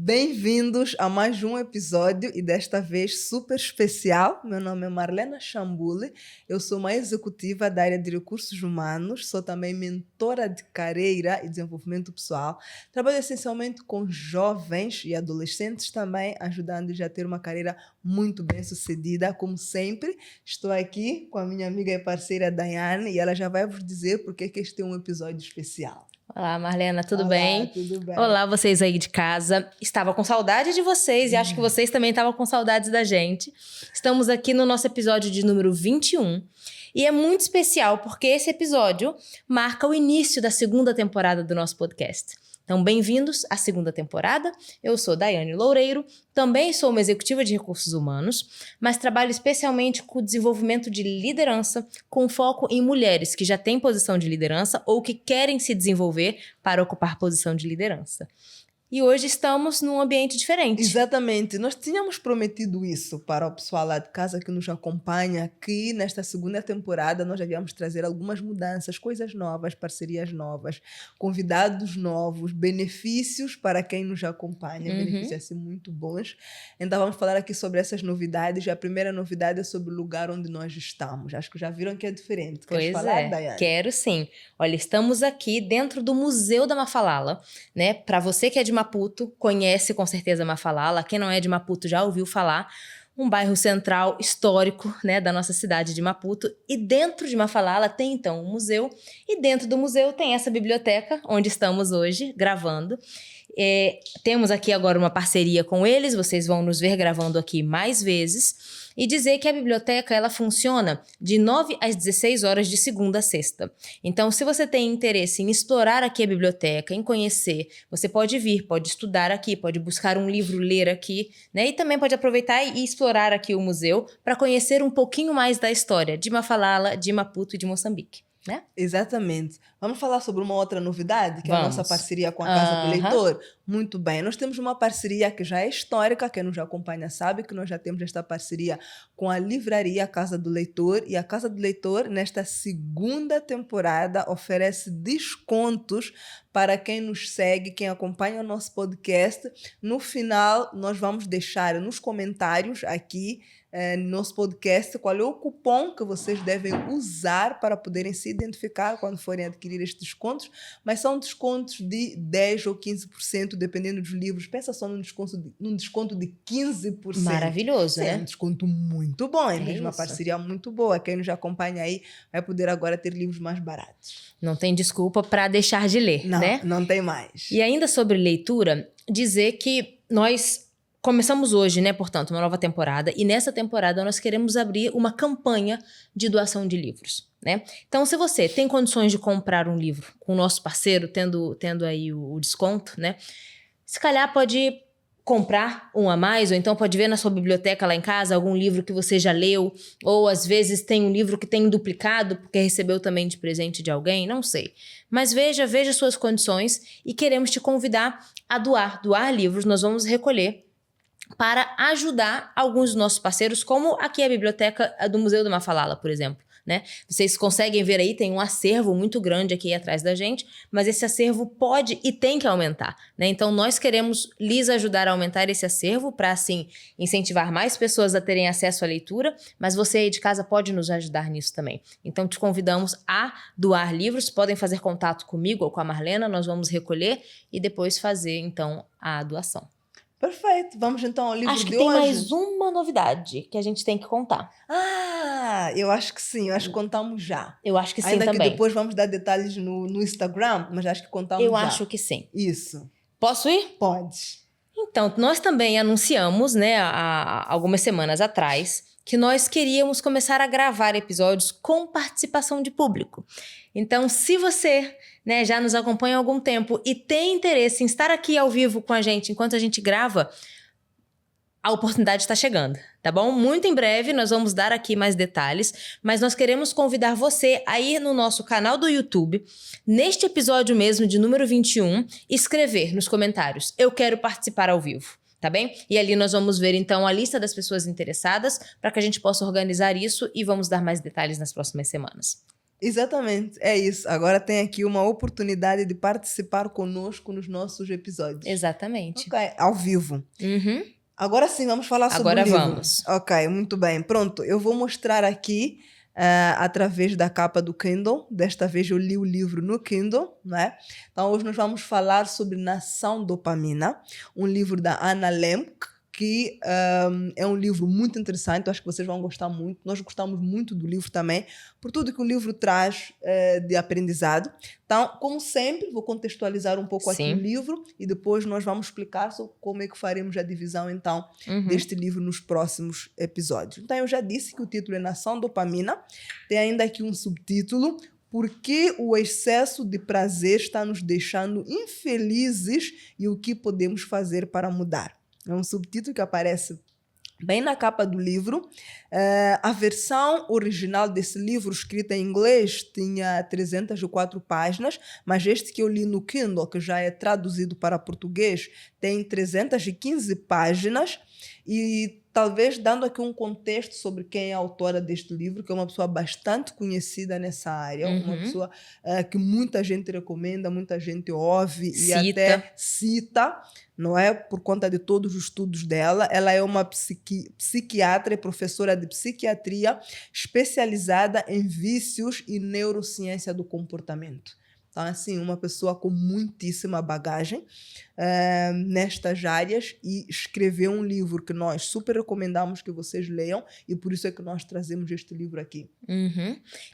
Bem-vindos a mais um episódio e desta vez super especial. Meu nome é Marlena Chambule, eu sou uma executiva da área de recursos humanos, sou também mentora de carreira e desenvolvimento pessoal. Trabalho essencialmente com jovens e adolescentes também, ajudando-os a ter uma carreira muito bem sucedida. Como sempre, estou aqui com a minha amiga e parceira Daiane e ela já vai vos dizer porque que este é um episódio especial. Olá, Marlena, tudo Olá, bem? tudo bem? Olá, vocês aí de casa. Estava com saudade de vocês e acho que vocês também estavam com saudades da gente. Estamos aqui no nosso episódio de número 21 e é muito especial porque esse episódio marca o início da segunda temporada do nosso podcast. Então, bem-vindos à segunda temporada. Eu sou Daiane Loureiro, também sou uma executiva de recursos humanos, mas trabalho especialmente com o desenvolvimento de liderança, com foco em mulheres que já têm posição de liderança ou que querem se desenvolver para ocupar posição de liderança. E hoje estamos num ambiente diferente. Exatamente. Nós tínhamos prometido isso para o pessoal lá de casa que nos acompanha, que nesta segunda temporada nós já íamos trazer algumas mudanças, coisas novas, parcerias novas, convidados novos, benefícios para quem nos acompanha, benefícios assim muito bons. Então vamos falar aqui sobre essas novidades. A primeira novidade é sobre o lugar onde nós estamos. Acho que já viram que é diferente. Queres falar, Daiane? Quero sim. Olha, estamos aqui dentro do Museu da Mafalala, né? Para você que é de Maputo, conhece com certeza Mafalala. Quem não é de Maputo já ouviu falar. Um bairro central histórico, né, da nossa cidade de Maputo. E dentro de Mafalala tem então um museu. E dentro do museu tem essa biblioteca, onde estamos hoje gravando. Temos aqui agora uma parceria com eles. Vocês vão nos ver gravando aqui mais vezes. E dizer que a biblioteca ela funciona de 9 às 16 horas de segunda a sexta. Então, se você tem interesse em explorar aqui a biblioteca, em conhecer, você pode vir, pode estudar aqui, pode buscar um livro, ler aqui, né? E também pode aproveitar e explorar aqui o museu para conhecer um pouquinho mais da história de Mafalala, de Maputo e de Moçambique. Né? Exatamente. Vamos falar sobre uma outra novidade, que é a nossa parceria com a Casa do Leitor. Muito bem, nós temos uma parceria que já é histórica, quem nos acompanha sabe que nós já temos esta parceria com a livraria Casa do Leitor, e a Casa do Leitor, nesta segunda temporada, oferece descontos para quem nos segue, quem acompanha o nosso podcast. No final, nós vamos deixar nos comentários aqui no nosso podcast qual é o cupom que vocês devem usar para poderem se identificar quando forem adquirir estes descontos, mas são descontos de 10% ou 15%, dependendo dos livros. Pensa só num desconto de 15%. Maravilhoso, Sim, né? É um desconto muito bom, é mesmo uma isso. parceria muito boa. Quem nos acompanha aí vai poder agora ter livros mais baratos. Não tem desculpa para deixar de ler, né? Não tem mais. E ainda sobre leitura, dizer que nós começamos hoje, né, portanto, uma nova temporada, e nessa temporada nós queremos abrir uma campanha de doação de livros, né? Então, se você tem condições de comprar um livro com o nosso parceiro, tendo aí o desconto, né? Se calhar pode comprar um a mais, ou então pode ver na sua biblioteca lá em casa algum livro que você já leu, ou às vezes tem um livro que tem duplicado, porque recebeu também de presente de alguém, não sei. Mas veja suas condições e queremos te convidar a doar livros. Nós vamos recolher para ajudar alguns dos nossos parceiros, como aqui a biblioteca do Museu da Mafalala, por exemplo. Né? Vocês conseguem ver aí, tem um acervo muito grande aqui atrás da gente, mas esse acervo pode e tem que aumentar. Né? Então, nós queremos lhes ajudar a aumentar esse acervo para, assim, incentivar mais pessoas a terem acesso à leitura, mas você aí de casa pode nos ajudar nisso também. Então, te convidamos a doar livros, podem fazer contato comigo ou com a Marlena, nós vamos recolher e depois fazer, então, a doação. Perfeito. Vamos então ao livro de hoje. Acho que tem mais uma novidade que a gente tem que contar. Eu acho que sim. Eu acho que contamos já. Eu acho que sim também. Ainda que depois vamos dar detalhes no Instagram, mas acho que contamos já. Eu acho que sim. Isso. Posso ir? Pode. Então, nós também anunciamos, né, há algumas semanas atrás, que nós queríamos começar a gravar episódios com participação de público. Então, se você, né, já nos acompanha há algum tempo e tem interesse em estar aqui ao vivo com a gente enquanto a gente grava, a oportunidade está chegando, tá bom? Muito em breve nós vamos dar aqui mais detalhes, mas nós queremos convidar você a ir no nosso canal do YouTube, neste episódio mesmo de número 21, escrever nos comentários: eu quero participar ao vivo. Tá bem? E ali nós vamos ver então a lista das pessoas interessadas para que a gente possa organizar isso e vamos dar mais detalhes nas próximas semanas. Exatamente, é isso. Agora tem aqui uma oportunidade de participar conosco nos nossos episódios. Exatamente. Ok, ao vivo. Uhum. Agora sim, vamos falar sobre o livro. Agora vamos. Ok, muito bem. Pronto, eu vou mostrar aqui através da capa do Kindle. Desta vez eu li o livro no Kindle, né? Então hoje nós vamos falar sobre Nação Dopamina, um livro da Anna Lemke, que é um livro muito interessante, eu acho que vocês vão gostar muito. Nós gostamos muito do livro também, por tudo que o livro traz de aprendizado. Então, como sempre, vou contextualizar um pouco aqui o livro e depois nós vamos explicar sobre como é que faremos a divisão, então, deste livro nos próximos episódios. Então, eu já disse que o título é Nação Dopamina, tem ainda aqui um subtítulo: Por que o excesso de prazer está nos deixando infelizes e o que podemos fazer para mudar? É um subtítulo que aparece bem na capa do livro. A versão original desse livro, escrita em inglês, tinha 304 páginas, mas este que eu li no Kindle, que já é traduzido para português, tem 315 páginas. E talvez dando aqui um contexto sobre quem é a autora deste livro, que é uma pessoa bastante conhecida nessa área, uma pessoa que muita gente recomenda, muita gente ouve e até cita, não é? Por conta de todos os estudos dela. Ela é uma psiquiatra e professora de psiquiatria especializada em vícios e neurociência do comportamento. Então, assim, uma pessoa com muitíssima bagagem nestas áreas, e escreveu um livro que nós super recomendamos que vocês leiam, e por isso é que nós trazemos este livro aqui.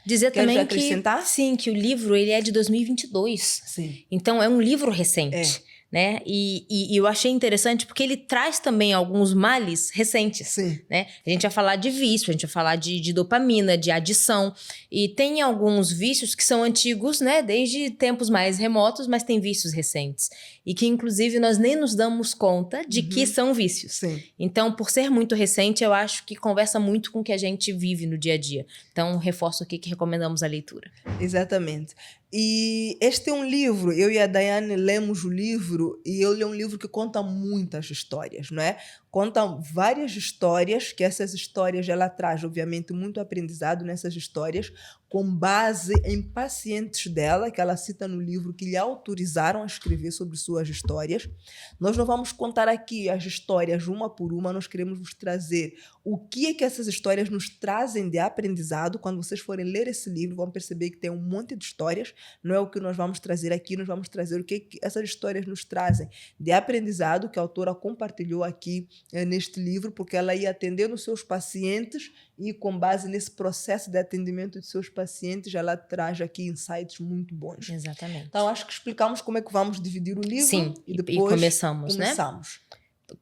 Dizer Queres também acrescentar? que o livro ele é de 2022. Sim. Então, é um livro recente. Né? E eu achei interessante porque ele traz também alguns males recentes. Sim. Né? A gente vai falar de vício, a gente vai falar de dopamina, de adição. E tem alguns vícios que são antigos, né? Desde tempos mais remotos, mas tem vícios recentes. E que, inclusive, nós nem nos damos conta de que são vícios. Sim. Então, por ser muito recente, eu acho que conversa muito com o que a gente vive no dia a dia. Então, reforço aqui que recomendamos a leitura. Exatamente. E este é um livro, eu e a Daiane lemos o livro, e ele é um livro que conta muitas histórias, não é? Conta várias histórias, que essas histórias ela traz, obviamente, muito aprendizado nessas histórias, com base em pacientes dela, que ela cita no livro, que lhe autorizaram a escrever sobre suas histórias. Nós não vamos contar aqui as histórias uma por uma, nós queremos vos trazer o que é que essas histórias nos trazem de aprendizado. Quando vocês forem ler esse livro, vão perceber que tem um monte de histórias. Não é o que nós vamos trazer aqui, nós vamos trazer o que essas histórias nos trazem de aprendizado, que a autora compartilhou aqui neste livro, porque ela ia atendendo os seus pacientes e, com base nesse processo de atendimento de seus pacientes, ela traz aqui insights muito bons. Exatamente. Então, acho que explicamos como é que vamos dividir o livro. Sim, e depois começamos, né?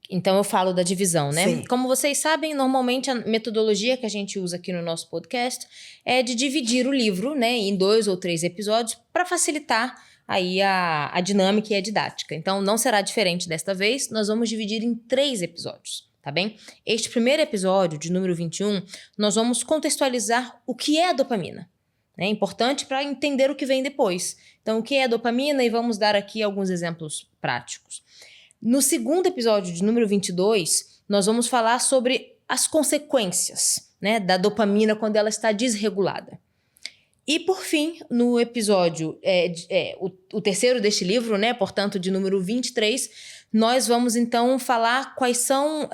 Então, eu falo da divisão, né? Sim. Como vocês sabem, normalmente a metodologia que a gente usa aqui no nosso podcast é de dividir o livro, né, em 2 ou 3 episódios para facilitar aí a dinâmica e a didática. Então, não será diferente desta vez, nós vamos dividir em 3 episódios, tá bem? Este primeiro episódio, de número 21, nós vamos contextualizar o que é a dopamina. É importante para entender o que vem depois. Então, o que é a dopamina? E vamos dar aqui alguns exemplos práticos. No segundo episódio, de número 22, nós vamos falar sobre as consequências, né, da dopamina quando ela está desregulada. E, por fim, no episódio, o terceiro deste livro, né, portanto, de número 23, nós vamos, então, falar quais são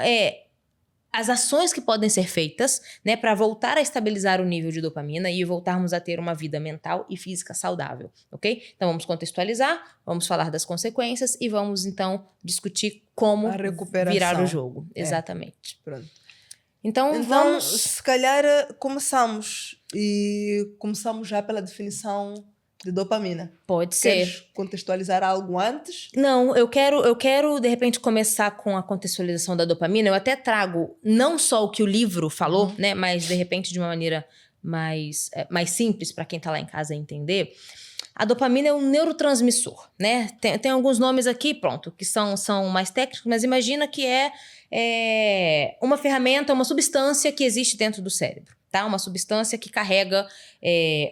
as ações que podem ser feitas, né, para voltar a estabilizar o nível de dopamina e voltarmos a ter uma vida mental e física saudável, ok? Então, vamos contextualizar, vamos falar das consequências e vamos, então, discutir como virar o jogo. Exatamente. Pronto. Então, vamos... se calhar, começamos já pela definição de dopamina. Pode ser. Queres contextualizar algo antes? Não, eu quero, de repente, começar com a contextualização da dopamina. Eu até trago não só o que o livro falou, né, mas, de repente, de uma maneira mais simples para quem está lá em casa entender. A dopamina é um neurotransmissor, né? Tem alguns nomes aqui, pronto, que são mais técnicos, mas imagina que é uma ferramenta, uma substância que existe dentro do cérebro. Tá? Uma substância que carrega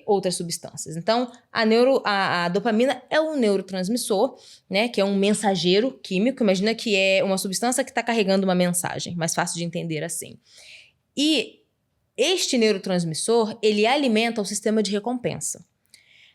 outras substâncias. Então, a dopamina é um neurotransmissor, né, que é um mensageiro químico. Imagina que é uma substância que está carregando uma mensagem, mais fácil de entender assim. E este neurotransmissor, ele alimenta o sistema de recompensa.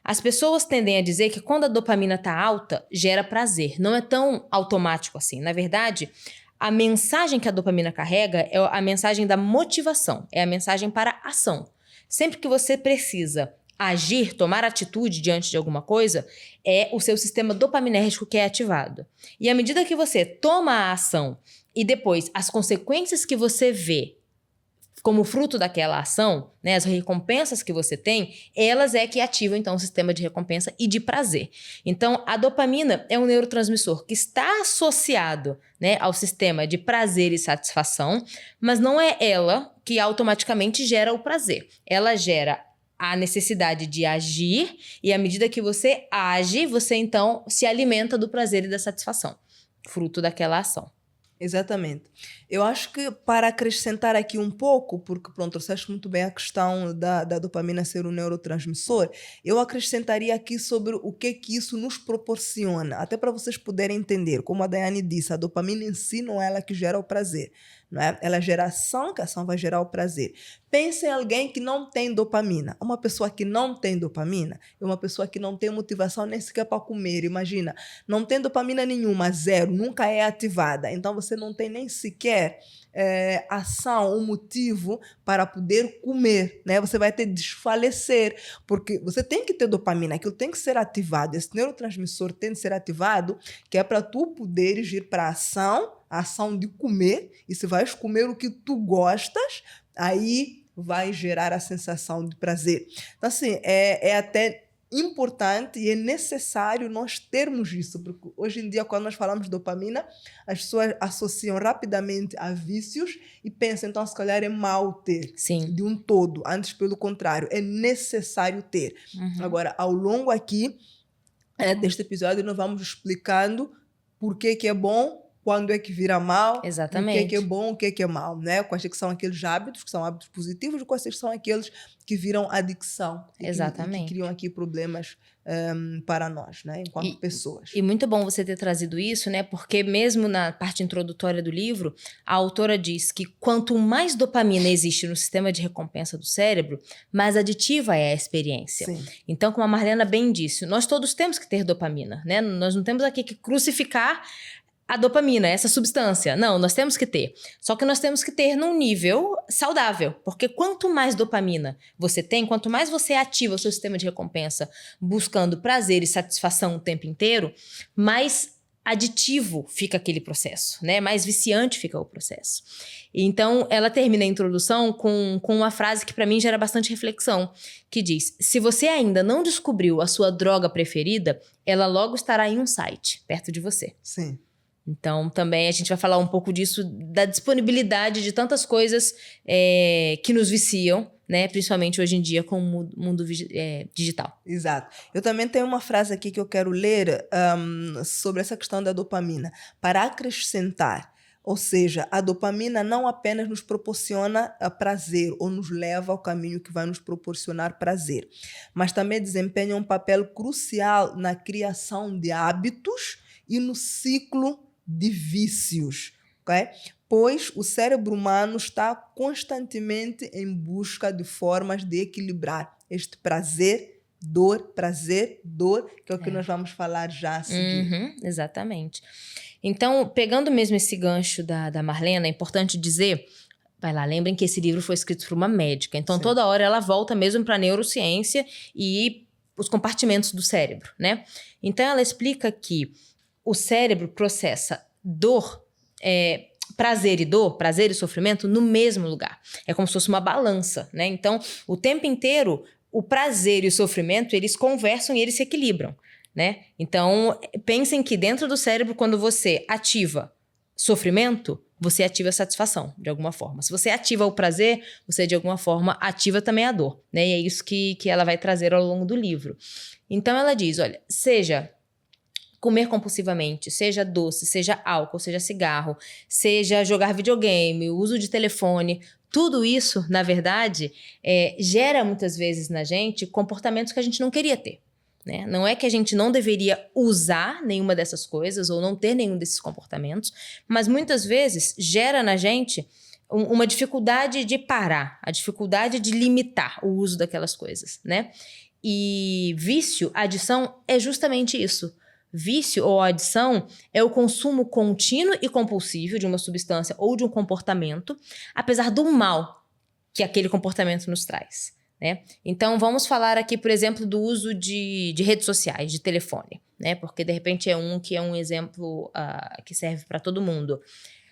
As pessoas tendem a dizer que quando a dopamina está alta, gera prazer. Não é tão automático assim. Na verdade, a mensagem que a dopamina carrega é a mensagem da motivação, é a mensagem para ação. Sempre que você precisa agir, tomar atitude diante de alguma coisa, é o seu sistema dopaminérgico que é ativado. E à medida que você toma a ação e depois as consequências que você vê como fruto daquela ação, né, as recompensas que você tem, elas é que ativam, então, o sistema de recompensa e de prazer. Então, a dopamina é um neurotransmissor que está associado, né, ao sistema de prazer e satisfação, mas não é ela que automaticamente gera o prazer. Ela gera a necessidade de agir e, à medida que você age, você, então, se alimenta do prazer e da satisfação, fruto daquela ação. Exatamente. Eu acho que para acrescentar aqui um pouco, porque pronto, trouxeste muito bem a questão da dopamina ser um neurotransmissor, eu acrescentaria aqui sobre o que isso nos proporciona, até para vocês poderem entender. Como a Daiane disse, a dopamina em si não é ela que gera o prazer, não é? Ela gera ação, que a ação vai gerar o prazer. Pense em alguém que não tem dopamina. Uma pessoa que não tem dopamina é uma pessoa que não tem motivação nem sequer para comer. Imagina, não tem dopamina nenhuma, zero, nunca é ativada. Então você não tem nem sequer ação ou motivo para poder comer, né? Você vai ter de desfalecer, porque você tem que ter dopamina, aquilo tem que ser ativado, esse neurotransmissor tem de ser ativado, que é para tu poderes ir para a ação de comer, e se vais comer o que tu gostas, aí vai gerar a sensação de prazer. Então, assim, é até importante e é necessário nós termos isso, porque hoje em dia, quando nós falamos de dopamina, as pessoas associam rapidamente a vícios e pensam, então, se calhar é mau ter. Sim. De um todo. Antes, pelo contrário, é necessário ter. Uhum. Agora, ao longo aqui deste episódio, nós vamos explicando por que é bom, quando é que vira mal, Exatamente. o que é bom, o que é mal, né? Quais é que são aqueles hábitos que são hábitos positivos e quais é que são aqueles que viram adicção. Exatamente. E que criam aqui problemas para nós, né? Enquanto pessoas. E muito bom você ter trazido isso, né? Porque mesmo na parte introdutória do livro, a autora diz que quanto mais dopamina existe no sistema de recompensa do cérebro, mais aditiva é a experiência. Sim. Então, como a Marlena bem disse, nós todos temos que ter dopamina, né? Nós não temos aqui que crucificar a dopamina, essa substância. Não, nós temos que ter. Só que nós temos que ter num nível saudável. Porque quanto mais dopamina você tem, quanto mais você ativa o seu sistema de recompensa buscando prazer e satisfação o tempo inteiro, mais aditivo fica aquele processo, né? Mais viciante fica o processo. Então, ela termina a introdução com uma frase que para mim gera bastante reflexão, que diz: se você ainda não descobriu a sua droga preferida, ela logo estará em um site perto de você. Sim. Então, também a gente vai falar um pouco disso, da disponibilidade de tantas coisas que nos viciam, né? Principalmente hoje em dia com o mundo digital. Exato. Eu também tenho uma frase aqui que eu quero ler sobre essa questão da dopamina. Para acrescentar, ou seja, a dopamina não apenas nos proporciona prazer ou nos leva ao caminho que vai nos proporcionar prazer, mas também desempenha um papel crucial na criação de hábitos e no ciclo de vícios, ok? Pois o cérebro humano está constantemente em busca de formas de equilibrar este prazer, dor, que é o que nós vamos falar já a seguir. Exatamente. Então, pegando mesmo esse gancho da Marlena, é importante dizer, vai lá, lembrem que esse livro foi escrito por uma médica, então Sim. Toda hora ela volta mesmo para a neurociência e os compartimentos do cérebro, né? Então, ela explica que o cérebro processa prazer e sofrimento no mesmo lugar. É como se fosse uma balança, né? Então, o tempo inteiro, o prazer e o sofrimento, eles conversam e eles se equilibram, né? Então, pensem que dentro do cérebro, quando você ativa sofrimento, você ativa a satisfação, de alguma forma. Se você ativa o prazer, você, de alguma forma, ativa também a dor, né? E é isso que ela vai trazer ao longo do livro. Então, ela diz, olha, seja comer compulsivamente, seja doce, seja álcool, seja cigarro, seja jogar videogame, o uso de telefone, tudo isso, na verdade, gera muitas vezes na gente comportamentos que a gente não queria ter, né? Não é que a gente não deveria usar nenhuma dessas coisas ou não ter nenhum desses comportamentos, mas muitas vezes gera na gente uma dificuldade de parar, a dificuldade de limitar o uso daquelas coisas, né? E vício, adição, é justamente isso. Vício ou adição é o consumo contínuo e compulsivo de uma substância ou de um comportamento, apesar do mal que aquele comportamento nos traz, né? Então, vamos falar aqui, por exemplo, do uso de redes sociais, de telefone, né? Porque, de repente, é um exemplo que serve para todo mundo.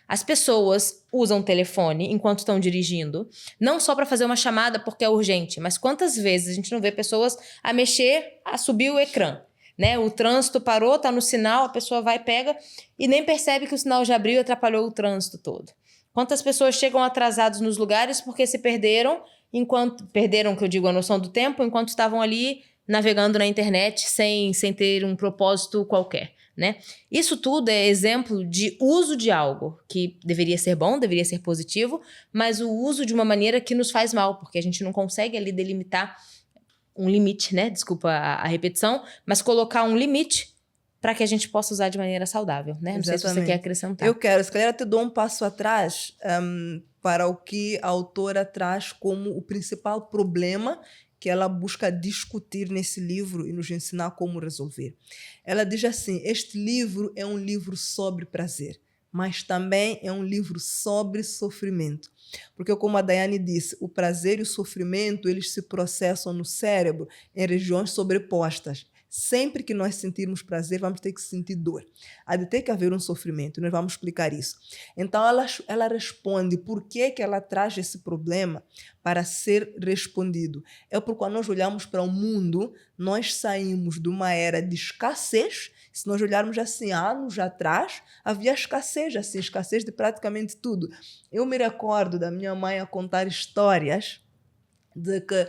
As pessoas usam o telefone enquanto estão dirigindo, não só para fazer uma chamada porque é urgente, mas quantas vezes a gente não vê pessoas a mexer, a subir o ecrã, né? O trânsito parou, tá no sinal, a pessoa vai, pega e nem percebe que o sinal já abriu e atrapalhou o trânsito todo. Quantas pessoas chegam atrasados nos lugares porque se perderam, que eu digo a noção do tempo, enquanto estavam ali navegando na internet sem ter um propósito qualquer, né? Isso tudo é exemplo de uso de algo que deveria ser bom, deveria ser positivo, mas o uso de uma maneira que nos faz mal, porque a gente não consegue ali delimitar um limite, né? Desculpa a repetição, mas colocar um limite para que a gente possa usar de maneira saudável, né? Não sei se você quer acrescentar. Eu quero, se calhar até dou um passo atrás para o que a autora traz como o principal problema que ela busca discutir nesse livro e nos ensinar como resolver. Ela diz assim, este livro é um livro sobre prazer, mas também é um livro sobre sofrimento. Porque, como a Daiane disse, o prazer e o sofrimento, eles se processam no cérebro em regiões sobrepostas. Sempre que nós sentirmos prazer, vamos ter que sentir dor. Há de ter que haver um sofrimento, nós vamos explicar isso. Então, ela responde por que ela traz esse problema para ser respondido. É porque quando nós olhamos para o mundo, nós saímos de uma era de escassez. Se nós olharmos assim, anos atrás, havia escassez, assim, escassez de praticamente tudo. Eu me recordo da minha mãe a contar histórias de que,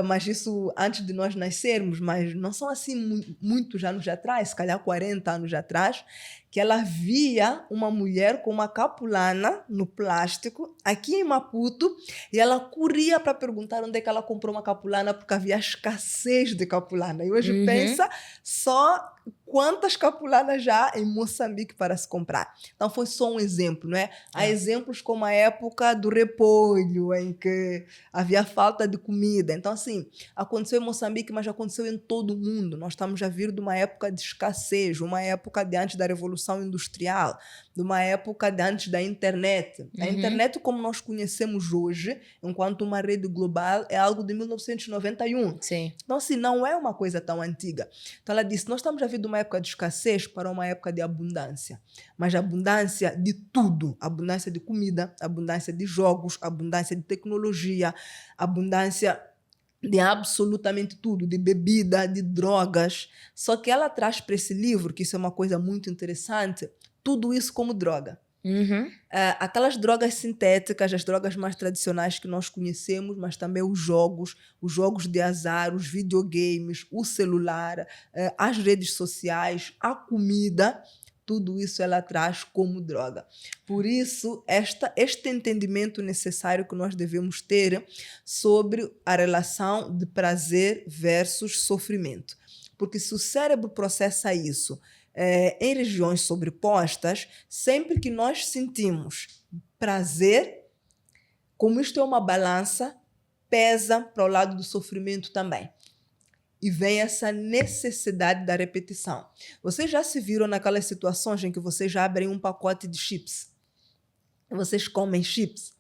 mas isso antes de nós nascermos, mas não são assim muitos anos atrás, se calhar 40 anos atrás, que ela via uma mulher com uma capulana no plástico aqui em Maputo e ela corria para perguntar onde é que ela comprou uma capulana porque havia escassez de capulana. E hoje pensa só quantas capulanas já em Moçambique para se comprar. Então foi só um exemplo, não é? Há exemplos como a época do repolho, em que havia falta de comida. Então, assim, aconteceu em Moçambique, mas aconteceu em todo o mundo. Nós estamos a vir de uma época de escassez, uma época de antes da Revolução Industrial, de uma época de antes da internet. A internet, como nós conhecemos hoje, enquanto uma rede global, é algo de 1991. Sim. Então, assim, não é uma coisa tão antiga. Então, ela disse, nós estamos a vir de uma época de escassez para uma época de abundância. Mas abundância de tudo. Abundância de comida, abundância de jogos, abundância de tecnologia, abundância de absolutamente tudo, de bebida, de drogas. Só que ela traz para esse livro, que isso é uma coisa muito interessante, tudo isso como droga. Aquelas drogas sintéticas, as drogas mais tradicionais que nós conhecemos, mas também os jogos de azar, os videogames, o celular, as redes sociais, a comida, tudo isso ela traz como droga. Por isso, este entendimento necessário que nós devemos ter sobre a relação de prazer versus sofrimento. Porque se o cérebro processa isso em regiões sobrepostas, sempre que nós sentimos prazer, como isto é uma balança, pesa para o lado do sofrimento também. E vem essa necessidade da repetição. Vocês já se viram naquelas situações em que vocês já abrem um pacote de chips? Vocês comem chips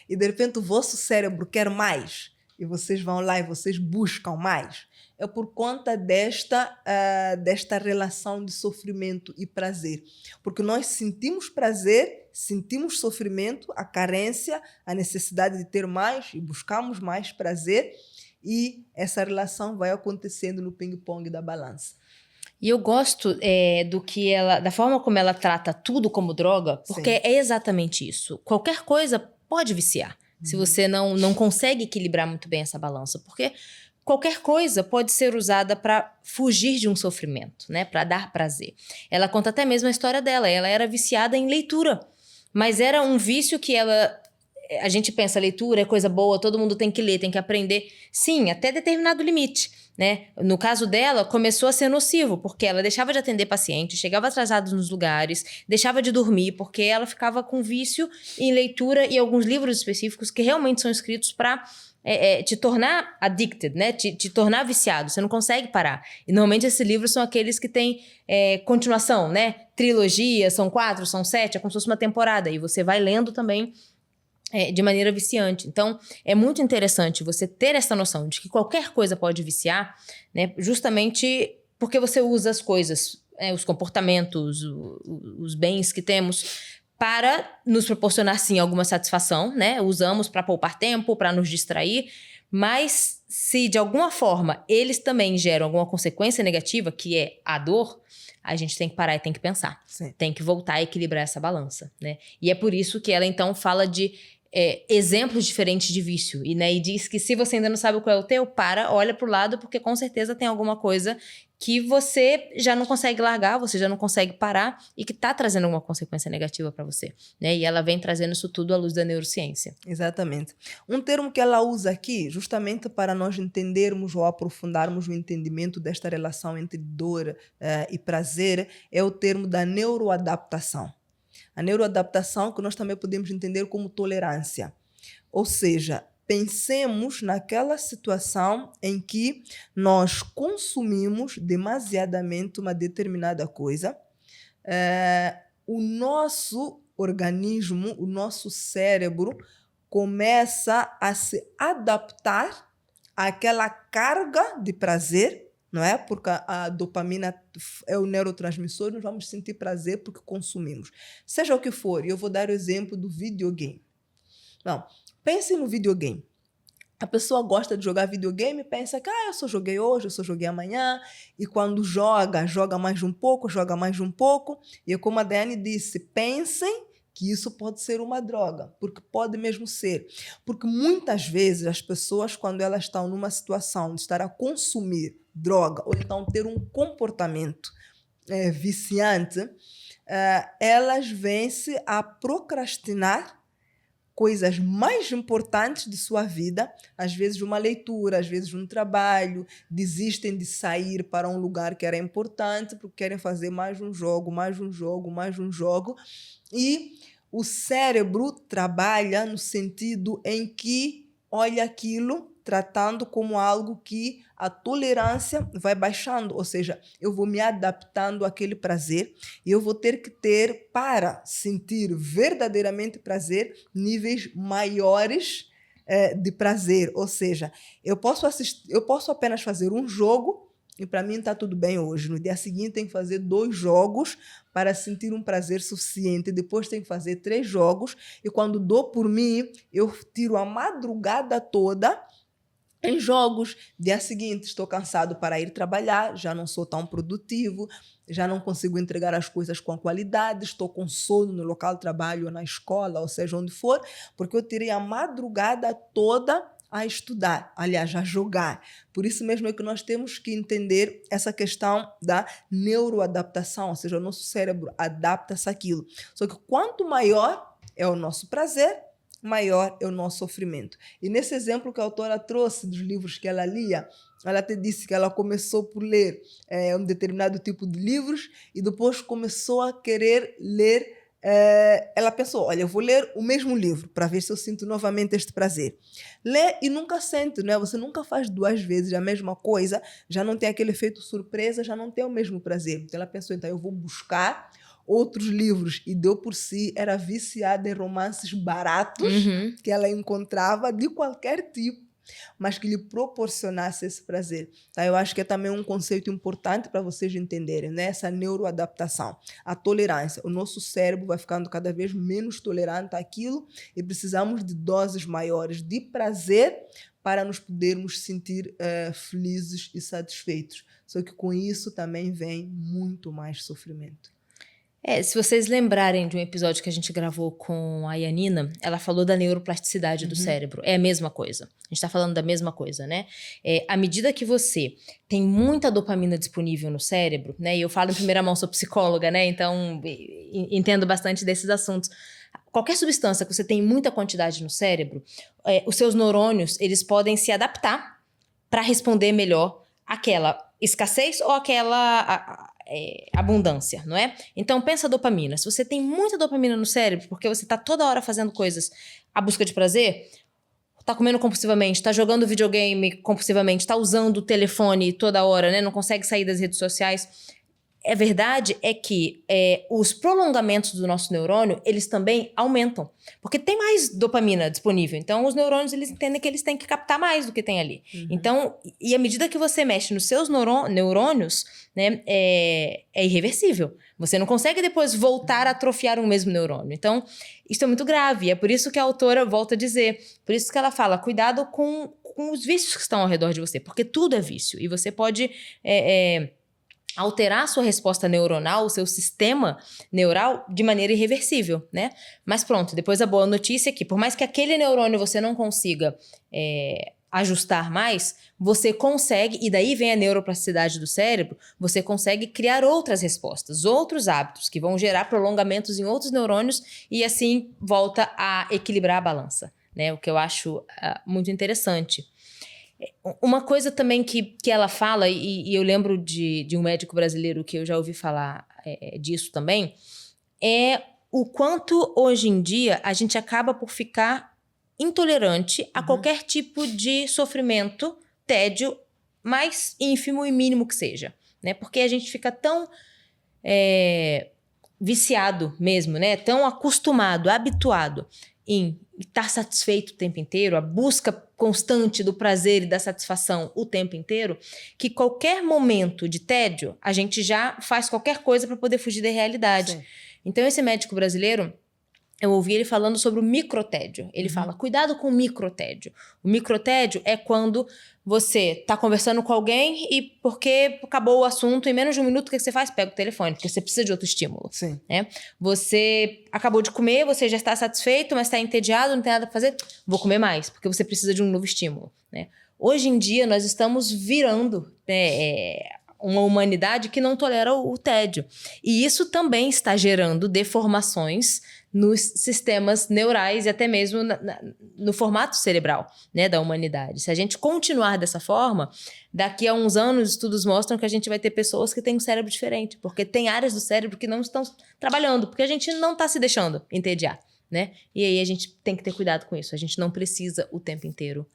e de repente o vosso cérebro quer mais. E vocês vão lá e vocês buscam mais. É por conta desta relação de sofrimento e prazer. Porque nós sentimos prazer, sentimos sofrimento, a carência, a necessidade de ter mais e buscamos mais prazer. E essa relação vai acontecendo no ping-pong da balança. E eu gosto da forma como ela trata tudo como droga, porque é exatamente isso. Qualquer coisa pode viciar, se você não consegue equilibrar muito bem essa balança. Porque qualquer coisa pode ser usada para fugir de um sofrimento, né? Para dar prazer. Ela conta até mesmo a história dela. Ela era viciada em leitura, mas era um vício que ela a gente pensa, leitura é coisa boa, todo mundo tem que ler, tem que aprender. Sim, até determinado limite, né? No caso dela, começou a ser nocivo, porque ela deixava de atender pacientes, chegava atrasada nos lugares, deixava de dormir, porque ela ficava com vício em leitura e alguns livros específicos que realmente são escritos para te tornar addicted, né? Te tornar viciado. Você não consegue parar. E normalmente esses livros são aqueles que têm continuação, né? Trilogia, são 4, são 7, é como se fosse uma temporada. E você vai lendo também de maneira viciante. Então, é muito interessante você ter essa noção de que qualquer coisa pode viciar, né? Justamente porque você usa as coisas, os comportamentos, os bens que temos para nos proporcionar, sim, alguma satisfação, né? Usamos para poupar tempo, para nos distrair, mas se de alguma forma eles também geram alguma consequência negativa, que é a dor, a gente tem que parar e tem que pensar. Sim. Tem que voltar a equilibrar essa balança, né? E é por isso que ela, então, fala de exemplos diferentes de vício. E diz que se você ainda não sabe qual é o teu, olha pro lado, porque com certeza tem alguma coisa que você já não consegue largar, você já não consegue parar e que está trazendo alguma consequência negativa para você, né? E ela vem trazendo isso tudo à luz da neurociência. Exatamente. Um termo que ela usa aqui, justamente para nós entendermos ou aprofundarmos o entendimento desta relação entre dor e prazer, é o termo da neuroadaptação. A neuroadaptação, que nós também podemos entender como tolerância. Ou seja, pensemos naquela situação em que nós consumimos demasiadamente uma determinada coisa. O nosso organismo, o nosso cérebro, começa a se adaptar àquela carga de prazer, não é? Porque a dopamina é o neurotransmissor, nós vamos sentir prazer porque consumimos. Seja o que for, eu vou dar o exemplo do videogame. Não, pensem no videogame. A pessoa gosta de jogar videogame e pensa que eu só joguei hoje, eu só joguei amanhã. E quando joga mais de um pouco, joga mais de um pouco. E como a Daiane disse, pensem que isso pode ser uma droga, porque pode mesmo ser. Porque muitas vezes as pessoas, quando elas estão numa situação de estar a consumir droga ou então ter um comportamento viciante, elas vêm-se a procrastinar coisas mais importantes de sua vida, às vezes uma leitura, às vezes um trabalho, desistem de sair para um lugar que era importante porque querem fazer mais um jogo, mais um jogo, mais um jogo. E o cérebro trabalha no sentido em que olha aquilo tratando como algo que a tolerância vai baixando, ou seja, eu vou me adaptando àquele prazer e eu vou ter que ter, para sentir verdadeiramente prazer, níveis maiores de prazer, ou seja, eu posso apenas fazer um jogo e para mim está tudo bem hoje. No dia seguinte tem que fazer 2 jogos para sentir um prazer suficiente. Depois tem que fazer 3 jogos e quando dou por mim, eu tiro a madrugada toda em jogos. Dia seguinte estou cansado para ir trabalhar, já não sou tão produtivo, já não consigo entregar as coisas com qualidade, estou com sono no local de trabalho ou na escola, ou seja, onde for, porque eu tirei a madrugada toda a estudar, aliás, a jogar. Por isso mesmo é que nós temos que entender essa questão da neuroadaptação, ou seja, o nosso cérebro adapta-se àquilo. Só que quanto maior é o nosso prazer, maior é o nosso sofrimento. E nesse exemplo que a autora trouxe dos livros que ela lia, ela até disse que ela começou por ler um determinado tipo de livros e depois começou a querer ler. Ela pensou, olha, eu vou ler o mesmo livro para ver se eu sinto novamente este prazer. Lê e nunca sente, não é? Você nunca faz 2 vezes a mesma coisa, já não tem aquele efeito surpresa, já não tem o mesmo prazer. Então ela pensou, então eu vou buscar outros livros, e deu por si, era viciada em romances baratos que ela encontrava de qualquer tipo, mas que lhe proporcionasse esse prazer. Tá? Eu acho que é também um conceito importante para vocês entenderem, né? Essa neuroadaptação, a tolerância. O nosso cérebro vai ficando cada vez menos tolerante àquilo e precisamos de doses maiores de prazer para nos podermos sentir felizes e satisfeitos. Só que com isso também vem muito mais sofrimento. Se vocês lembrarem de um episódio que a gente gravou com a Yanina, ela falou da neuroplasticidade do cérebro. É a mesma coisa. A gente está falando da mesma coisa, né? À medida que você tem muita dopamina disponível no cérebro, né? E eu falo em primeira mão, sou psicóloga, né? Então, entendo bastante desses assuntos. qualquer substância que você tem muita quantidade no cérebro, os seus neurônios, eles podem se adaptar para responder melhor àquela escassez ou àquela abundância, não é? Então, pensa a dopamina. Se você tem muita dopamina no cérebro, porque você está toda hora fazendo coisas à busca de prazer, tá comendo compulsivamente, tá jogando videogame compulsivamente, tá usando o telefone toda hora, né? Não consegue sair das redes sociais. A verdade é que os prolongamentos do nosso neurônio, eles também aumentam. Porque tem mais dopamina disponível. Então, os neurônios, eles entendem que eles têm que captar mais do que tem ali. Uhum. Então, e à medida que você mexe nos seus neurônios, né, é irreversível. Você não consegue depois voltar a atrofiar o mesmo neurônio. Então, isso é muito grave. É por isso que a autora volta a dizer. Por isso que ela fala, cuidado com os vícios que estão ao redor de você. Porque tudo é vício. E você pode... alterar a sua resposta neuronal, o seu sistema neural de maneira irreversível, né? Mas pronto, depois a boa notícia é que por mais que aquele neurônio você não consiga ajustar mais, você consegue, e daí vem a neuroplasticidade do cérebro, você consegue criar outras respostas, outros hábitos que vão gerar prolongamentos em outros neurônios e assim volta a equilibrar a balança, né? O que eu acho muito interessante. Uma coisa também que ela fala, e eu lembro de um médico brasileiro que eu já ouvi falar disso também, é o quanto hoje em dia a gente acaba por ficar intolerante a qualquer tipo de sofrimento, tédio, mais ínfimo e mínimo que seja, né? Porque a gente fica tão viciado mesmo, né? Tão acostumado, habituado em estar satisfeito o tempo inteiro, a busca constante do prazer e da satisfação o tempo inteiro, que qualquer momento de tédio, a gente já faz qualquer coisa para poder fugir da realidade. Sim. Então, esse médico brasileiro, eu ouvi ele falando sobre o microtédio. Ele fala, cuidado com o microtédio. O microtédio é quando você tá conversando com alguém e porque acabou o assunto, em menos de um minuto, o que você faz? Pega o telefone, porque você precisa de outro estímulo. Sim. Né? Você acabou de comer, você já está satisfeito, mas está entediado, não tem nada para fazer. Vou comer mais, porque você precisa de um novo estímulo. Né? Hoje em dia, nós estamos virando uma humanidade que não tolera o tédio. E isso também está gerando deformações nos sistemas neurais e até mesmo no formato cerebral, né, da humanidade. Se a gente continuar dessa forma, daqui a uns anos, estudos mostram que a gente vai ter pessoas que têm um cérebro diferente, porque tem áreas do cérebro que não estão trabalhando, porque a gente não está se deixando entediar, né? E aí a gente tem que ter cuidado com isso. A gente não precisa o tempo inteiro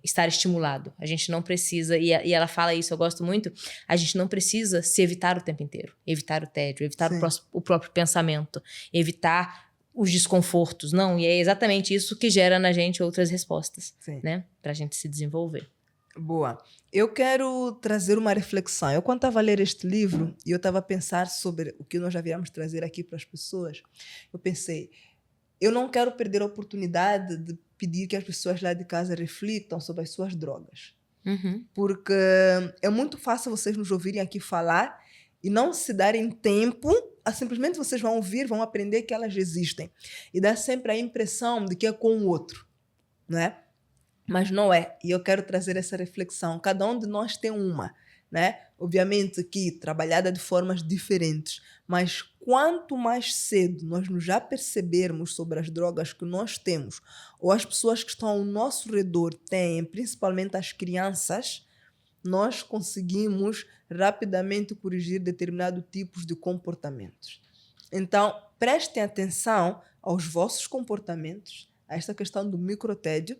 estar estimulado. A gente não precisa, e ela fala isso, eu gosto muito, a gente não precisa se evitar o tempo inteiro. Evitar o tédio, evitar o próprio pensamento, evitar os desconfortos. Não, e é exatamente isso que gera na gente outras respostas, né? Pra gente se desenvolver. Boa. Eu quero trazer uma reflexão. Eu, quando estava a ler este livro, e eu estava a pensar sobre o que nós já viemos trazer aqui para as pessoas, eu pensei, eu não quero perder a oportunidade de pedir que as pessoas lá de casa reflitam sobre as suas drogas. Porque é muito fácil vocês nos ouvirem aqui falar e não se darem tempo a simplesmente vocês vão ouvir, vão aprender que elas existem. E dá sempre a impressão de que é com o outro, não é? Mas não é. E eu quero trazer essa reflexão. Cada um de nós tem uma, né? Obviamente aqui trabalhada de formas diferentes, mas quanto mais cedo nós nos apercebermos sobre as drogas que nós temos, ou as pessoas que estão ao nosso redor têm, principalmente as crianças, nós conseguimos rapidamente corrigir determinados tipos de comportamentos. Então, prestem atenção aos vossos comportamentos, a esta questão do microtédio,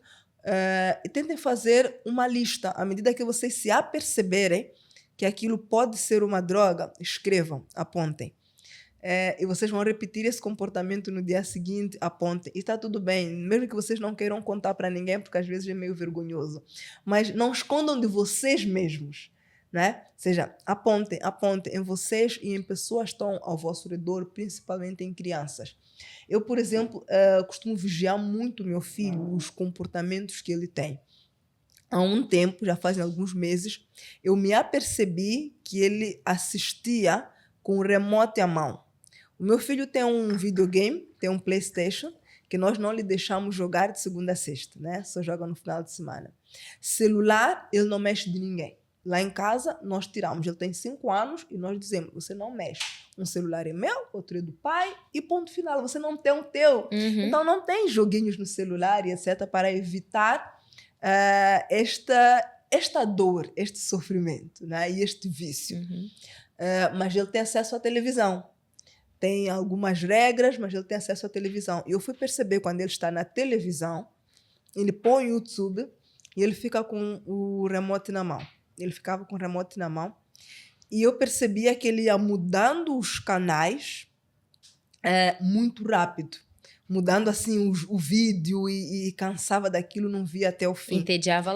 e tentem fazer uma lista. À medida que vocês se aperceberem que aquilo pode ser uma droga, escrevam, apontem. E vocês vão repetir esse comportamento no dia seguinte, apontem. E está tudo bem, mesmo que vocês não queiram contar para ninguém, porque às vezes é meio vergonhoso. Mas não escondam de vocês mesmos, né? Ou seja, apontem em vocês e em pessoas que estão ao vosso redor, principalmente em crianças. Eu, por exemplo, costumo vigiar muito meu filho, os comportamentos que ele tem. Há um tempo, já fazem alguns meses, eu me apercebi que ele assistia com o remote à mão. O meu filho tem um videogame, tem um PlayStation, que nós não lhe deixamos jogar de segunda a sexta, né? Só joga no final de semana. Celular, ele não mexe de ninguém. Lá em casa, nós tiramos. Ele tem 5 anos e nós dizemos, você não mexe. Um celular é meu, outro é do pai e ponto final. Você não tem o teu. Então não tem joguinhos no celular e etc. para evitar esta dor, este sofrimento, né? E este vício. Mas ele tem acesso à televisão. Tem algumas regras, mas ele tem acesso à televisão. E eu fui perceber quando ele está na televisão, ele põe o YouTube e ele fica com o remote na mão. Ele ficava com o remote na mão. E eu percebia que ele ia mudando os canais muito rápido. Mudando assim o vídeo e cansava daquilo, não via até o fim. Entediava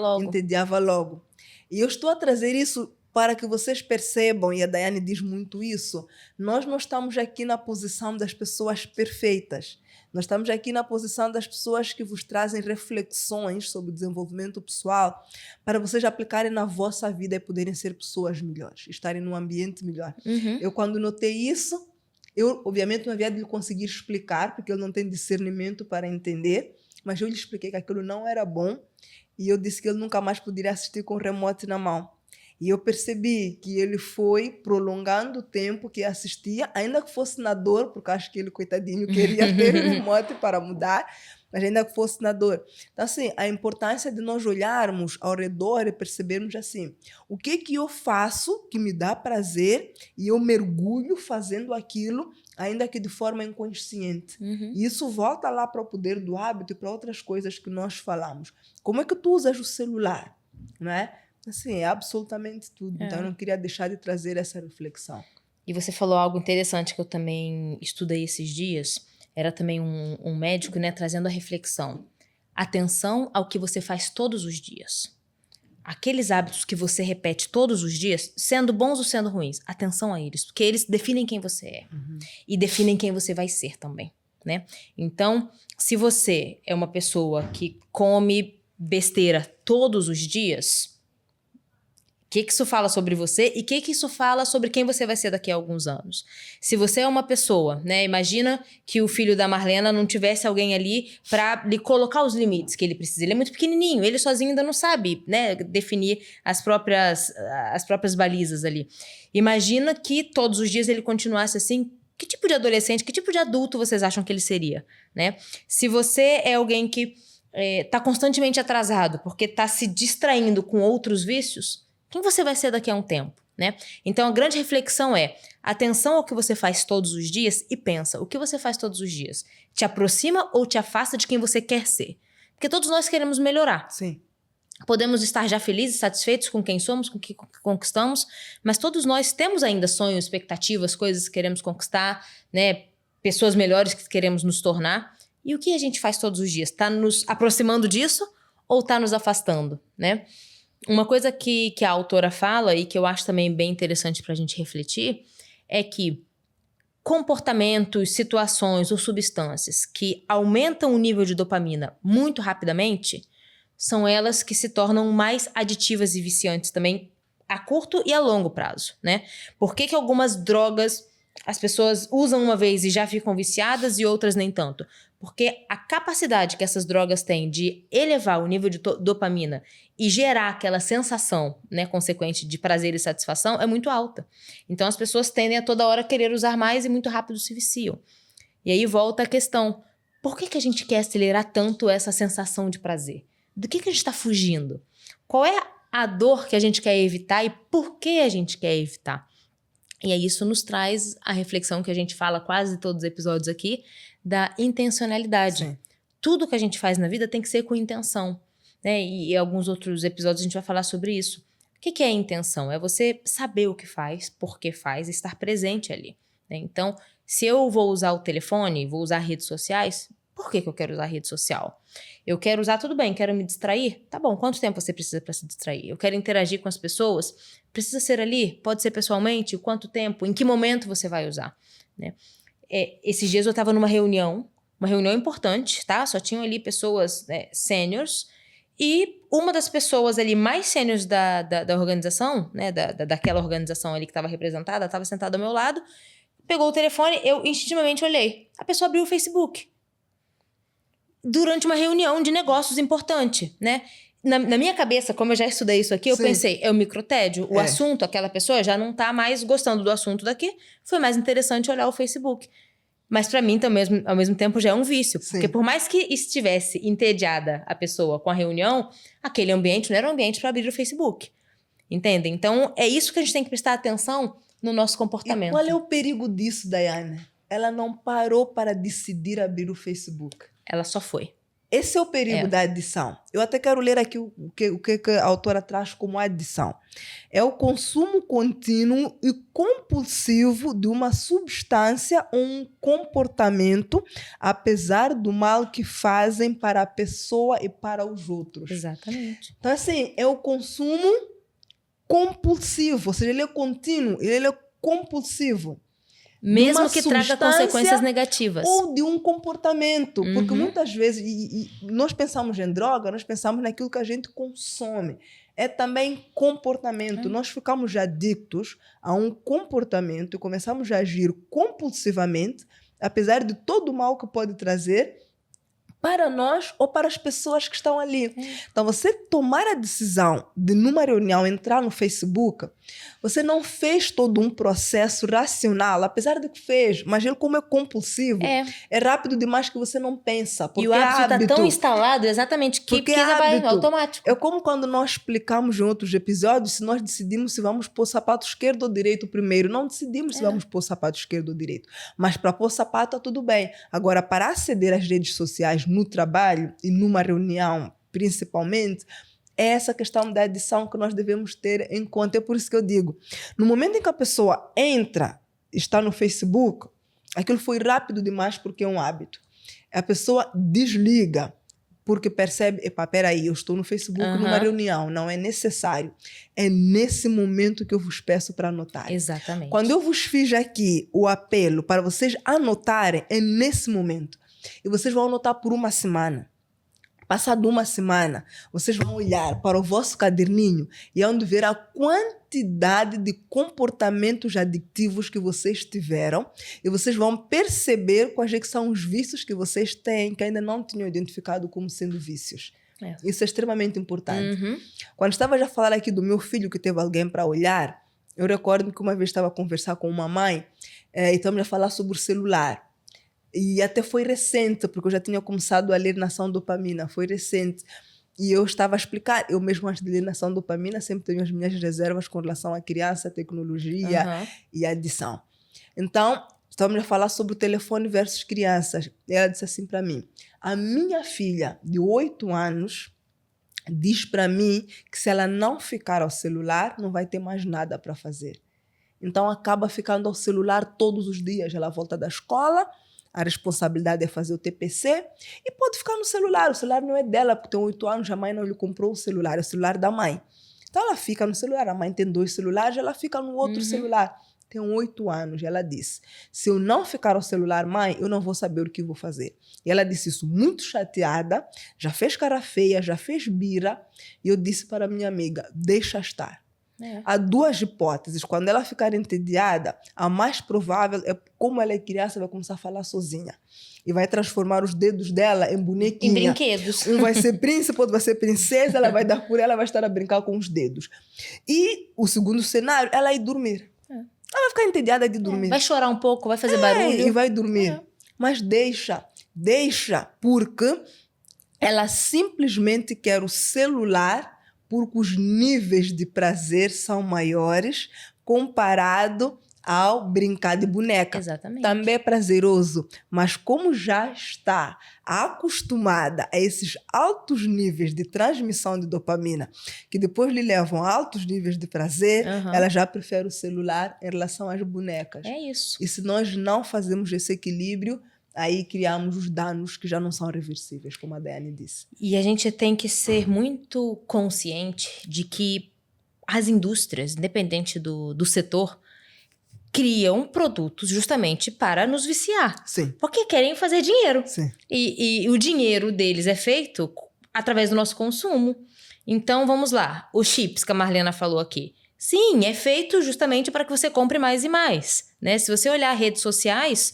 logo. E eu estou a trazer isso para que vocês percebam, e a Daiane diz muito isso, nós não estamos aqui na posição das pessoas perfeitas. Nós estamos aqui na posição das pessoas que vos trazem reflexões sobre o desenvolvimento pessoal para vocês aplicarem na vossa vida e poderem ser pessoas melhores, estarem num ambiente melhor. Eu, quando notei isso, eu, obviamente, não havia de lhe conseguir explicar, porque ele não tem discernimento para entender, mas eu lhe expliquei que aquilo não era bom e eu disse que ele nunca mais poderia assistir com o remote na mão. E eu percebi que ele foi prolongando o tempo que assistia, ainda que fosse na dor, porque acho que ele, coitadinho, queria ter o remote para mudar, mas ainda que fosse na dor. Então, assim, a importância de nós olharmos ao redor e percebermos assim, o que eu faço que me dá prazer e eu mergulho fazendo aquilo, ainda que de forma inconsciente. E isso volta lá para o poder do hábito e para outras coisas que nós falamos. Como é que tu usas o celular, não é? Assim, é absolutamente tudo. Então, eu não queria deixar de trazer essa reflexão. E você falou algo interessante que eu também estudei esses dias. Era também um médico, né, trazendo a reflexão. Atenção ao que você faz todos os dias. Aqueles hábitos que você repete todos os dias, sendo bons ou sendo ruins, atenção a eles. Porque eles definem quem você é. E definem quem você vai ser também, né? Então, se você é uma pessoa que come besteira todos os dias... O que isso fala sobre você e o que isso fala sobre quem você vai ser daqui a alguns anos? Se você é uma pessoa, né? Imagina que o filho da Marlena não tivesse alguém ali para lhe colocar os limites que ele precisa. Ele é muito pequenininho, ele sozinho ainda não sabe, né, definir as próprias balizas ali. Imagina que todos os dias ele continuasse assim. Que tipo de adolescente, que tipo de adulto vocês acham que ele seria, né? Se você é alguém que tá constantemente atrasado porque tá se distraindo com outros vícios, quem você vai ser daqui a um tempo, né? Então, a grande reflexão é atenção ao que você faz todos os dias e pensa, o que você faz todos os dias te aproxima ou te afasta de quem você quer ser? Porque todos nós queremos melhorar. Sim. Podemos estar já felizes, satisfeitos com quem somos, com o que conquistamos, mas todos nós temos ainda sonhos, expectativas, coisas que queremos conquistar, né? Pessoas melhores que queremos nos tornar. E o que a gente faz todos os dias? Está nos aproximando disso ou está nos afastando, né? Uma coisa que a autora fala e que eu acho também bem interessante para a gente refletir é que comportamentos, situações ou substâncias que aumentam o nível de dopamina muito rapidamente são elas que se tornam mais aditivas e viciantes também a curto e a longo prazo, né? Por que algumas drogas as pessoas usam uma vez e já ficam viciadas e outras nem tanto? Porque a capacidade que essas drogas têm de elevar o nível de dopamina e gerar aquela sensação, né, consequente de prazer e satisfação é muito alta. Então as pessoas tendem a toda hora querer usar mais e muito rápido se viciam. E aí volta a questão, por que a gente quer acelerar tanto essa sensação de prazer? Do que a gente está fugindo? Qual é a dor que a gente quer evitar e por que a gente quer evitar? E aí isso nos traz a reflexão que a gente fala quase todos os episódios aqui, da intencionalidade. Sim. Tudo que a gente faz na vida tem que ser com intenção, né? E em alguns outros episódios a gente vai falar sobre isso. O que é intenção? É você saber o que faz, por que faz, estar presente ali, né? Então, se eu vou usar o telefone, vou usar redes sociais, por que eu quero usar rede social? Eu quero usar, tudo bem, quero me distrair? Tá bom, quanto tempo você precisa para se distrair? Eu quero interagir com as pessoas? Precisa ser ali? Pode ser pessoalmente? Quanto tempo? Em que momento você vai usar? Né? Esses dias eu estava numa reunião importante, tá? Só tinham ali pessoas sêniors e uma das pessoas ali mais sêniors da organização, né? Daquela organização ali que estava representada, estava sentada ao meu lado, pegou o telefone, eu instintivamente olhei. A pessoa abriu o Facebook. Durante uma reunião de negócios importante, né? Na minha cabeça, como eu já estudei isso aqui, eu pensei, é o microtédio. O assunto, aquela pessoa já não tá mais gostando do assunto daqui. Foi mais interessante olhar o Facebook. Mas pra mim, ao mesmo tempo, já é um vício. Sim. Porque por mais que estivesse entediada a pessoa com a reunião, aquele ambiente não era um ambiente para abrir o Facebook. Entende? Então, é isso que a gente tem que prestar atenção no nosso comportamento. E qual é o perigo disso, Daiane? Ela não parou para decidir abrir o Facebook. Ela só foi. Esse é o perigo da adição. Eu até quero ler aqui o que a autora traz como adição. É o consumo contínuo e compulsivo de uma substância ou um comportamento, apesar do mal que fazem para a pessoa e para os outros. Exatamente. Então, assim, é o consumo compulsivo, ou seja, ele é contínuo, ele é compulsivo. Mesmo que traga consequências negativas. Ou de um comportamento. Porque muitas vezes, e nós pensamos em droga, nós pensamos naquilo que a gente consome. É também comportamento. Nós ficamos adictos a um comportamento e começamos a agir compulsivamente, apesar de todo o mal que pode trazer para nós ou para as pessoas que estão ali. Então, você tomar a decisão de, numa reunião, entrar no Facebook, você não fez todo um processo racional, apesar de que fez, mas ele, como é compulsivo, é rápido demais que você não pensa. E o hábito está tão instalado, exatamente, que vai automático. É como quando nós explicamos em outros episódios, se nós decidimos se vamos pôr sapato esquerdo ou direito primeiro. Não decidimos se vamos pôr sapato esquerdo ou direito. Mas para pôr sapato, está tudo bem. Agora, para aceder às redes sociais no trabalho e numa reunião, principalmente, é essa questão da adição que nós devemos ter em conta. É por isso que eu digo, no momento em que a pessoa entra, está no Facebook, aquilo foi rápido demais porque é um hábito. A pessoa desliga porque percebe, peraí, eu estou no Facebook numa reunião, não é necessário. É nesse momento que eu vos peço para anotar. Exatamente. Quando eu vos fiz aqui o apelo para vocês anotarem, é nesse momento. E vocês vão anotar por uma semana. Passado uma semana, vocês vão olhar para o vosso caderninho e é onde ver a quantidade de comportamentos adictivos que vocês tiveram e vocês vão perceber quais é que são os vícios que vocês têm que ainda não tinham identificado como sendo vícios. Isso é extremamente importante. Quando estava já a falar aqui do meu filho que teve alguém para olhar, eu recordo que uma vez estava a conversar com uma mãe e estamos a falar sobre o celular. E até foi recente, porque eu já tinha começado a ler Nação Dopamina, foi recente. E eu estava a explicar, eu mesmo antes de ler Nação Dopamina, sempre tenho as minhas reservas com relação à criança, tecnologia e adição. Então, estávamos a falar sobre o telefone versus crianças. E ela disse assim para mim, a minha filha de 8 anos diz para mim que se ela não ficar ao celular, não vai ter mais nada para fazer. Então, acaba ficando ao celular todos os dias. Ela volta da escola, a responsabilidade é fazer o TPC e pode ficar no celular. O celular não é dela, porque tem 8 anos, a mãe não lhe comprou o celular, é o celular da mãe. Então ela fica no celular, a mãe tem 2 celulares, ela fica no outro celular. Tem 8 anos, ela disse, se eu não ficar ao celular, mãe, eu não vou saber o que vou fazer. E ela disse isso muito chateada, já fez cara feia, já fez bira, e eu disse para a minha amiga, deixa estar. Há 2 hipóteses. Quando ela ficar entediada, a mais provável é como ela é criança, vai começar a falar sozinha. E vai transformar os dedos dela em bonequinha. Em brinquedos. Um vai ser príncipe, outro vai ser princesa, ela vai dar por ela, vai estar a brincar com os dedos. E o segundo cenário, ela ir dormir. Ela vai ficar entediada de dormir. Vai chorar um pouco, vai fazer barulho. E vai dormir. Mas deixa, porque ela simplesmente quer o celular porque os níveis de prazer são maiores comparado ao brincar de boneca. Exatamente. Também é prazeroso, mas como já está acostumada a esses altos níveis de transmissão de dopamina, que depois lhe levam a altos níveis de prazer, ela já prefere o celular em relação às bonecas. É isso. E se nós não fazemos esse equilíbrio, aí criamos os danos que já não são reversíveis, como a Daiane disse. E a gente tem que ser muito consciente de que as indústrias, independente do setor, criam produtos justamente para nos viciar. Sim. Porque querem fazer dinheiro. Sim. E o dinheiro deles é feito através do nosso consumo. Então, vamos lá. Os chips que a Marlena falou aqui. Sim, é feito justamente para que você compre mais e mais, né? Se você olhar redes sociais,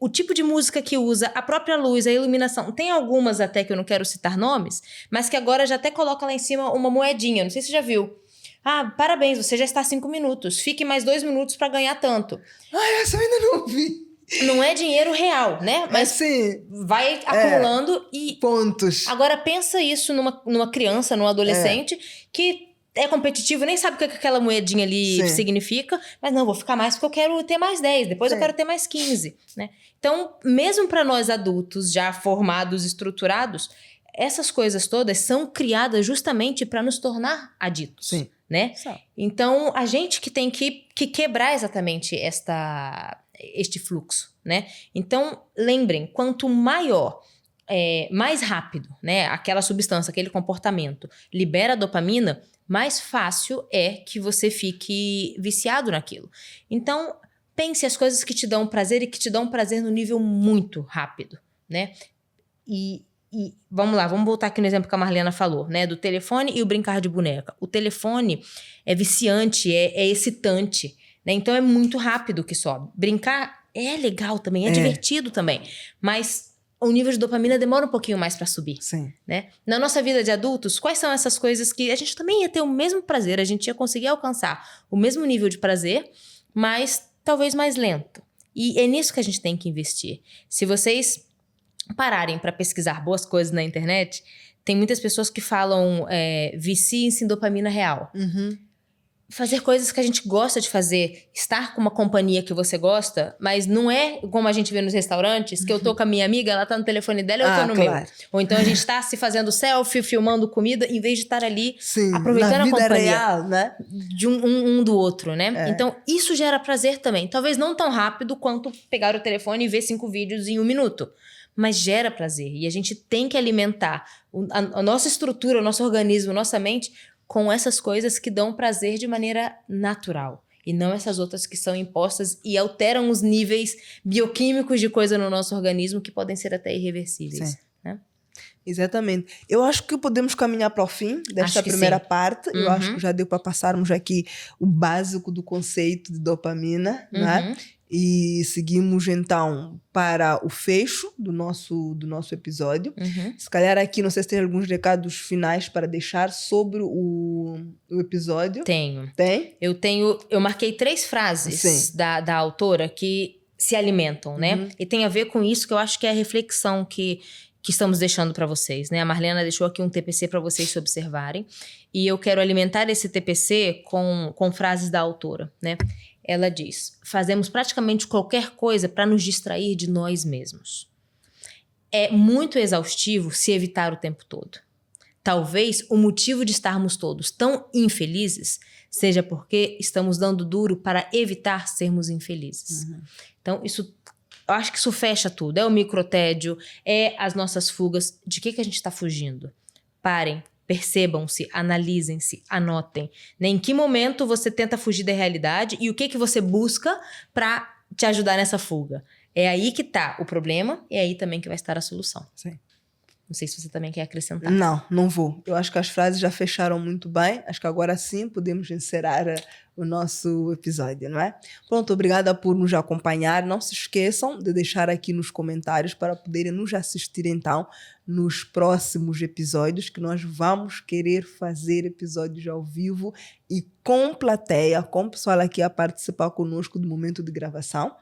o tipo de música que usa, a própria luz, a iluminação, tem algumas até que eu não quero citar nomes, mas que agora já até coloca lá em cima uma moedinha, não sei se você já viu. Ah, parabéns, você já está há 5 minutos, fique mais 2 minutos para ganhar tanto. Ah, essa eu ainda não vi. Não é dinheiro real, né? Mas sim, vai acumulando e... pontos. Agora pensa isso numa criança, num adolescente que é competitivo, nem sabe o que aquela moedinha ali significa, mas não, vou ficar mais porque eu quero ter mais 10, depois eu quero ter mais 15, né? Então, mesmo para nós adultos já formados, estruturados, essas coisas todas são criadas justamente para nos tornar aditos, né? Então, a gente que tem que quebrar exatamente este fluxo, né? Então, lembrem, quanto maior, mais rápido, né? Aquela substância, aquele comportamento libera dopamina, mais fácil é que você fique viciado naquilo. Então, pense as coisas que te dão prazer e que te dão prazer no nível muito rápido, né? E vamos lá, vamos voltar aqui no exemplo que a Marlena falou, né? Do telefone e o brincar de boneca. O telefone é viciante, é excitante, né? Então, é muito rápido que sobe. Brincar é legal também, é divertido também, mas o nível de dopamina demora um pouquinho mais para subir, né? Na nossa vida de adultos, quais são essas coisas que a gente também ia ter o mesmo prazer, a gente ia conseguir alcançar o mesmo nível de prazer, mas talvez mais lento. E é nisso que a gente tem que investir. Se vocês pararem para pesquisar boas coisas na internet, tem muitas pessoas que falam viciem-se em dopamina real. Fazer coisas que a gente gosta de fazer, estar com uma companhia que você gosta, mas não é como a gente vê nos restaurantes, que eu tô com a minha amiga, ela tá no telefone dela e eu tô no meu. Ou então a gente tá se fazendo selfie, filmando comida, em vez de estar ali aproveitando a companhia real, né? de um do outro, né? Então isso gera prazer também. Talvez não tão rápido quanto pegar o telefone e ver 5 vídeos em 1 minuto. Mas gera prazer. E a gente tem que alimentar a nossa estrutura, o nosso organismo, a nossa mente com essas coisas que dão prazer de maneira natural. E não essas outras que são impostas e alteram os níveis bioquímicos de coisa no nosso organismo que podem ser até irreversíveis. Né? Exatamente. Eu acho que podemos caminhar para o fim desta primeira parte. Eu acho que já deu para passarmos aqui o básico do conceito de dopamina, né? E seguimos, então, para o fecho do nosso episódio. Se calhar aqui, não sei se tem alguns recados finais para deixar sobre o episódio. Tenho. Tem? Eu marquei 3 frases da autora que se alimentam, né? E tem a ver com isso que eu acho que é a reflexão que estamos deixando para vocês, né? A Marlena deixou aqui um TPC para vocês se observarem. E eu quero alimentar esse TPC com frases da autora, né? Ela diz: fazemos praticamente qualquer coisa para nos distrair de nós mesmos. É muito exaustivo se evitar o tempo todo. Talvez o motivo de estarmos todos tão infelizes seja porque estamos dando duro para evitar sermos infelizes. Então, eu acho que isso fecha tudo. É o microtédio, é as nossas fugas. De que a gente está fugindo? Parem. Percebam-se, analisem-se, anotem. Né? Em que momento você tenta fugir da realidade e o que você busca para te ajudar nessa fuga? É aí que está o problema e é aí também que vai estar a solução. Não sei se você também quer acrescentar. Não vou. Eu acho que as frases já fecharam muito bem. Acho que agora sim podemos encerrar o nosso episódio, não é? Pronto, obrigada por nos acompanhar. Não se esqueçam de deixar aqui nos comentários para poderem nos assistir, então, nos próximos episódios, que nós vamos querer fazer episódios ao vivo e com plateia, com o pessoal aqui a participar conosco do momento de gravação.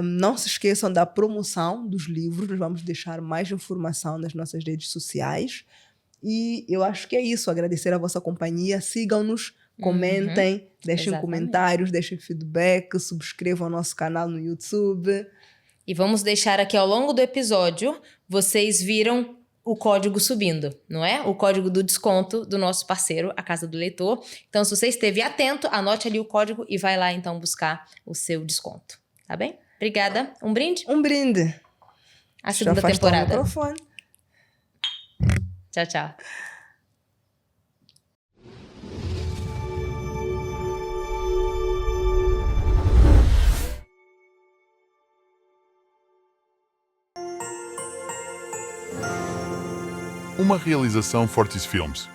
Não se esqueçam da promoção dos livros. Nós vamos deixar mais informação nas nossas redes sociais. E eu acho que é isso. Agradecer a vossa companhia. Sigam-nos, comentem, deixem comentários, deixem feedback, subscrevam o nosso canal no YouTube. E vamos deixar aqui ao longo do episódio, vocês viram o código subindo, não é? O código do desconto do nosso parceiro, a Casa do Leitor. Então, se você esteve atento, anote ali o código e vai lá, então, buscar o seu desconto. Tá bem? Obrigada. Um brinde? Um brinde. A segunda temporada. O microfone. Tchau, tchau. Uma realização Fortis Filmes.